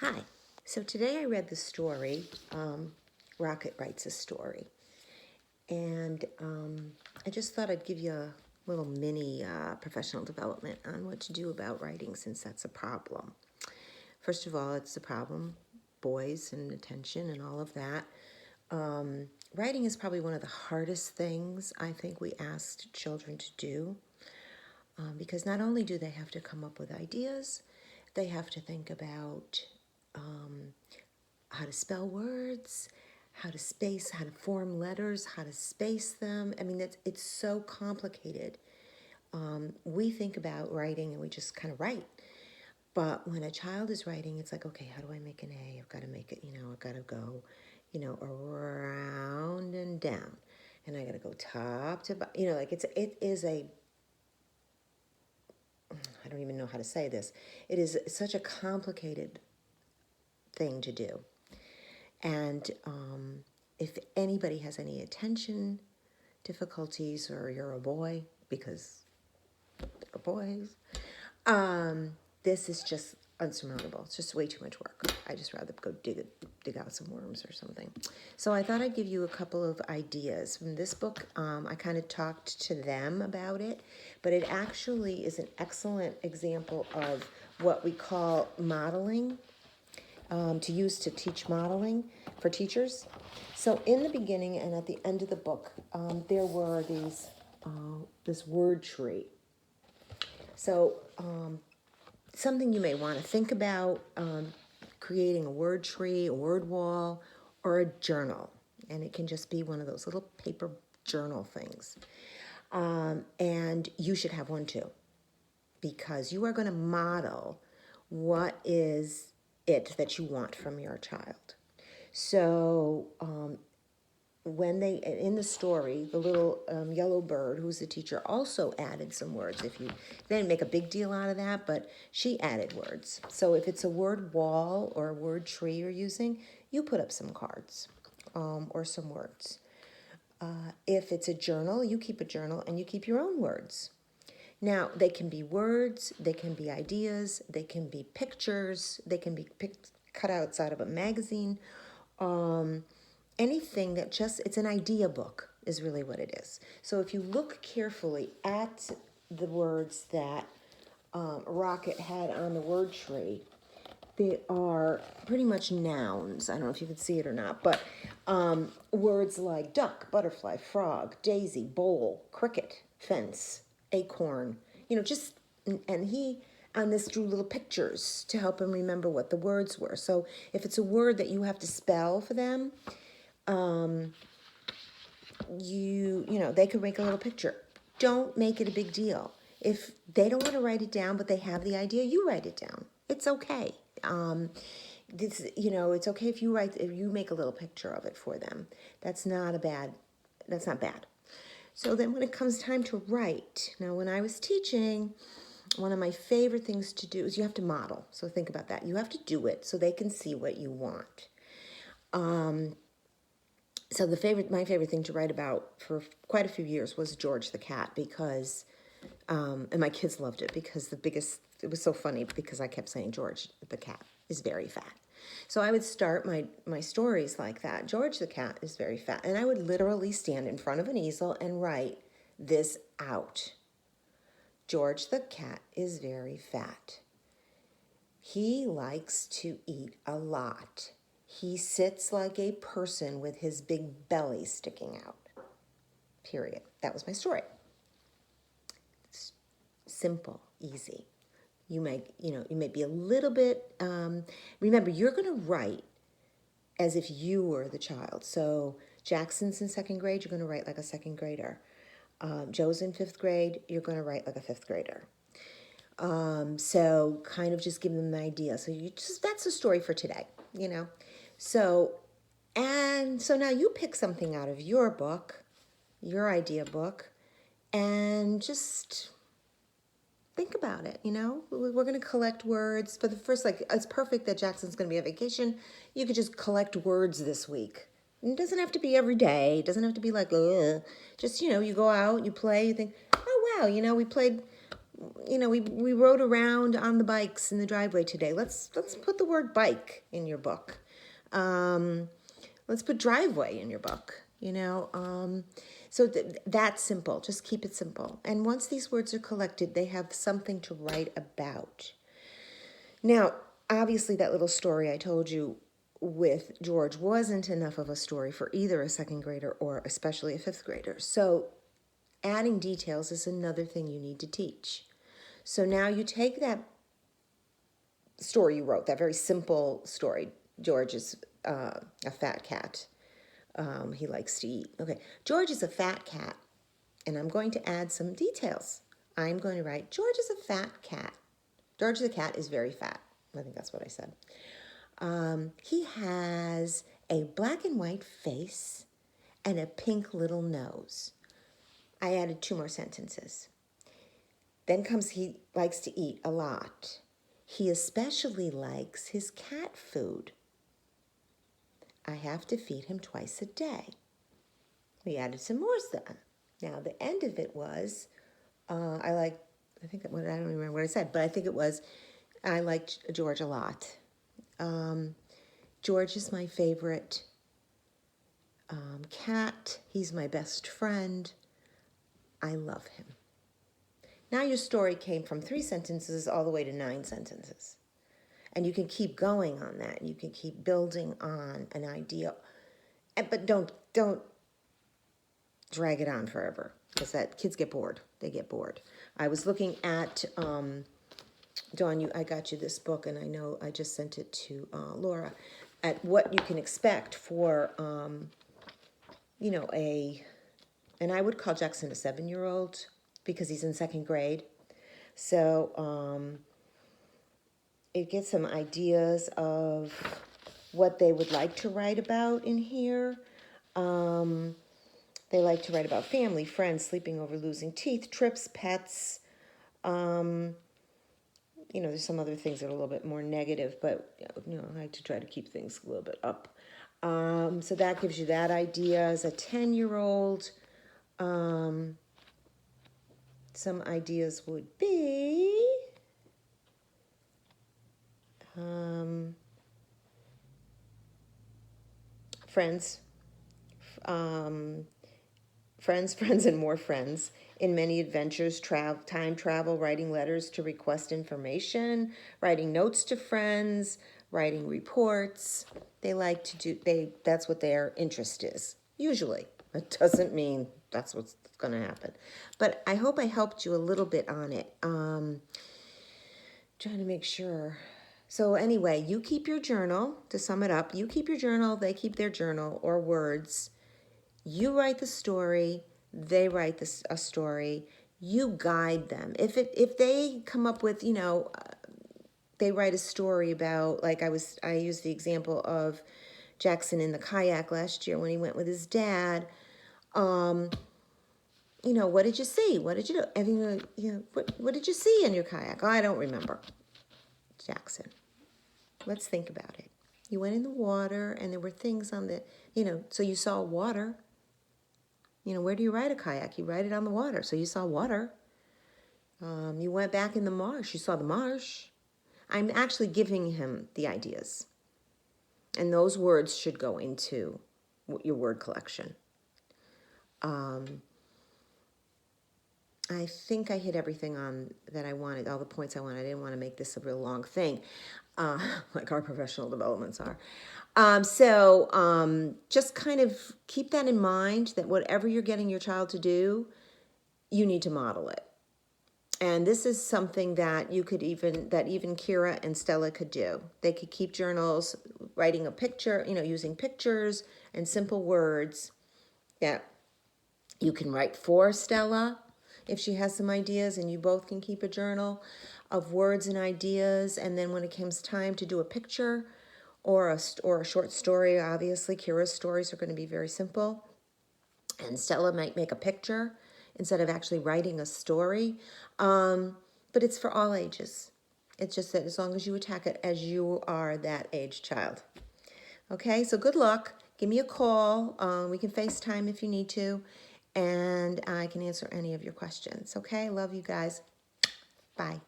Hi. So today I read the story, Rocket Writes a Story. And I just thought I'd give you a little mini professional development on what to do about writing since that's a problem. First of all, it's a problem, boys and attention and all of that. Writing is probably one of the hardest things I think we asked children to do because not only do they have to come up with ideas, they have to think about how to spell words, how to space, how to form letters, how to space them. I mean, it's so complicated. We think about writing and we just kind of write. But when a child is writing, it's like, okay, how do I make an A? I've got to make it, I've got to go, around and down. And I got to go top to bottom. It is a, I don't even know how to say this. It is such a complicated thing to do. And if anybody has any attention difficulties or you're a boy, because they're boys, this is just unsurmountable. It's just way too much work. I just rather go dig out some worms or something. So I thought I'd give you a couple of ideas from this book. I kind of talked to them about it, but it actually is an excellent example of what we call modeling, to use to teach modeling for teachers. So in the beginning and at the end of the book, there were this word tree. So something you may want to think about, creating a word tree, a word wall, or a journal. And it can just be one of those little paper journal things. And you should have one too, because you are going to model what is it that you want from your child. So when in the story, the little yellow bird, who's the teacher, also added some words. They didn't make a big deal out of that, but she added words. So if it's a word wall or a word tree you're using, you put up some cards or some words. If it's a journal, you keep a journal and you keep your own words. Now, they can be words, they can be ideas, they can be pictures, they can be cut outside of a magazine. Anything that it's an idea book is really what it is. So if you look carefully at the words that Rocket had on the word tree, they are pretty much nouns. I don't know if you can see it or not, but words like duck, butterfly, frog, daisy, bowl, cricket, fence, acorn, and he on this drew little pictures to help him remember what the words were. So if it's a word that you have to spell for them, they could make a little picture. Don't make it a big deal. If they don't want to write it down, but they have the idea, you write it down. It's okay. It's okay if you make a little picture of it for them. That's not bad. So then when it comes time to write, now when I was teaching, one of my favorite things to do is you have to model. So think about that. You have to do it so they can see what you want. So my favorite thing to write about for quite a few years was George the cat, because, and my kids loved it because it was so funny because I kept saying George the cat is very fat. So I would start my stories like that. George the cat is very fat. And I would literally stand in front of an easel and write this out. George the cat is very fat. He likes to eat a lot. He sits like a person with his big belly sticking out. Period. That was my story. It's simple, easy. You may be a little bit, remember, you're going to write as if you were the child. So Jackson's in second grade, you're going to write like a second grader. Joe's in fifth grade, you're going to write like a fifth grader. So kind of just give them an idea. So that's the story for today, So now you pick something out of your book, your idea book, and just think about it, We're going to collect words for the first, it's perfect that Jackson's going to be on vacation. You could just collect words this week. It doesn't have to be every day. It doesn't have to be like, ugh. Just, you go out, you play, you think, oh, wow, we played we rode around on the bikes in the driveway today. Let's put the word bike in your book. Let's put driveway in your book. So that's simple. Just keep it simple. And once these words are collected, they have something to write about. Now, obviously, that little story I told you with George wasn't enough of a story for either a second grader or especially a fifth grader. So adding details is another thing you need to teach. So now you take that story you wrote, that very simple story. George is a fat cat. He likes to eat. Okay, George is a fat cat, and I'm going to add some details. I'm going to write, George is a fat cat. George the cat is very fat. I think that's what I said. He has a black and white face and a pink little nose. I added 2 more sentences. Then comes he likes to eat a lot. He especially likes his cat food. I have to feed him twice a day. We added some more stuff. Now the end of it was, I don't remember what I said, but I think it was, I liked George a lot. George is my favorite cat. He's my best friend. I love him. Now your story came from 3 sentences all the way to 9 sentences. And you can keep going on that. You can keep building on an idea. But don't drag it on forever, because that kids get bored. They get bored. I was looking at, Dawn, I got you this book, and I know I just sent it to Laura, at what you can expect for, and I would call Jackson a 7-year-old because he's in 2nd grade. So it gets some ideas of what they would like to write about in here. They like to write about family, friends, sleeping over, losing teeth, trips, pets. There's some other things that are a little bit more negative, but I like to try to keep things a little bit up. So that gives you that idea. As a 10-year-old, some ideas would be friends, friends, and more friends. In many adventures, time travel, writing letters to request information, writing notes to friends, writing reports. They like to do, that's what their interest is, usually. It doesn't mean that's what's going to happen. But I hope I helped you a little bit on it. Trying to make sure. So anyway, you keep your journal. To sum it up, you keep your journal, they keep their journal or words. You write the story, they write a story. You guide them. If they come up with, they write a story about, like I used the example of Jackson in the kayak last year when he went with his dad. What did you see? What did you do? What did you see in your kayak? Oh, I don't remember. Jackson, let's think about it. You went in the water and there were things on the, so you saw water. Where do you ride a kayak? You ride it on the water. So you saw water. You went back in the marsh. You saw the marsh. I'm actually giving him the ideas. And those words should go into your word collection. I think I hit everything on that I wanted, all the points I wanted. I didn't want to make this a real long thing, like our professional developments are. Just kind of keep that in mind, that whatever you're getting your child to do, you need to model it. And this is something that even Kira and Stella could do. They could keep journals, writing a picture, using pictures and simple words. Yeah, you can write for Stella if she has some ideas, and you both can keep a journal of words and ideas. And then when it comes time to do a picture or a short story, obviously Kira's stories are going to be very simple, and Stella might make a picture instead of actually writing a story. But it's for all ages. It's just that as long as you attack it as you are that age child. Okay, so good luck. Give me a call. We can FaceTime if you need to, and I can answer any of your questions. Okay, love you guys. Bye.